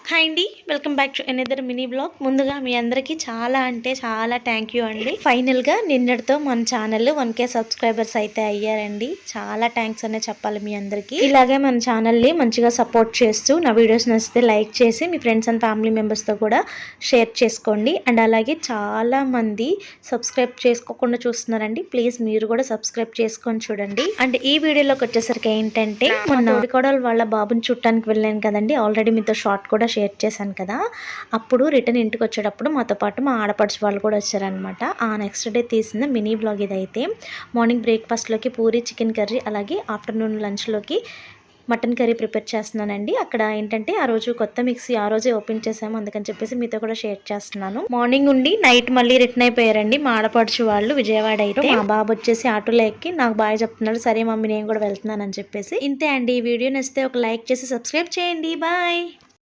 Hi అండి, welcome back to another mini blog. ముందుగా మీ అందరికీ చాలా అంటే చాలా థ్యాంక్ యూ అండి. ఫైనల్గా నిన్నటితో మన ఛానల్ 1K సబ్స్క్రైబర్స్ అయితే అయ్యారండి. చాలా థ్యాంక్స్ అనే చెప్పాలి మీ అందరికీ. ఇలాగే మన ఛానల్ని మంచిగా సపోర్ట్ చేస్తూ నా వీడియోస్ నచ్చితే లైక్ చేసి మీ ఫ్రెండ్స్ అండ్ ఫ్యామిలీ మెంబర్స్తో కూడా షేర్ చేసుకోండి. అండ్ అలాగే చాలా మంది సబ్స్క్రైబ్ చేసుకోకుండా చూస్తున్నారండి. ప్లీజ్ మీరు కూడా సబ్స్క్రైబ్ చేసుకొని చూడండి. అండ్ ఈ వీడియోలోకి వచ్చేసరికి ఏంటంటే మొన్న తోడికోడలు వాళ్ళ బాబుని చుట్టానికి వెళ్ళాను కదండి. ఆల్రెడీ మీతో షార్ట్ కూడా షేర్ చేశాను కదా. అప్పుడు రిటర్న్ ఇంటికి వచ్చేటప్పుడు మాతో పాటు మా ఆడపడుచు వాళ్ళు కూడా వచ్చారనమాట. ఆ నెక్స్ట్ డే తీసిన మినీ బ్లాగ్ ఇదైతే. మార్నింగ్ బ్రేక్ఫాస్ట్లోకి పూరి చికెన్ కర్రీ, అలాగే ఆఫ్టర్నూన్ లంచ్లోకి మటన్ కర్రీ ప్రిపేర్ చేస్తున్నానండి. అక్కడ ఏంటంటే ఆ రోజు కొత్త మిక్సీ ఆ రోజే ఓపెన్ చేసాము, అందుకని చెప్పేసి మీతో కూడా షేర్ చేస్తున్నాను. మార్నింగ్ ఉండి నైట్ మళ్ళీ రిటర్న్ అయిపోయారండి మా ఆడపడుచు వాళ్ళు విజయవాడ. అయితే మా బాబు వచ్చేసి ఆటోలో ఎక్కి నాకు బాయ్ చెప్తున్నాడు. సరే మమ్మీ నేను కూడా వెళ్తున్నాను అని చెప్పేసి. ఇంతే అండి. ఈ వీడియో నచ్చితే ఒక లైక్ చేసి సబ్స్క్రైబ్ చేయండి. బాయ్.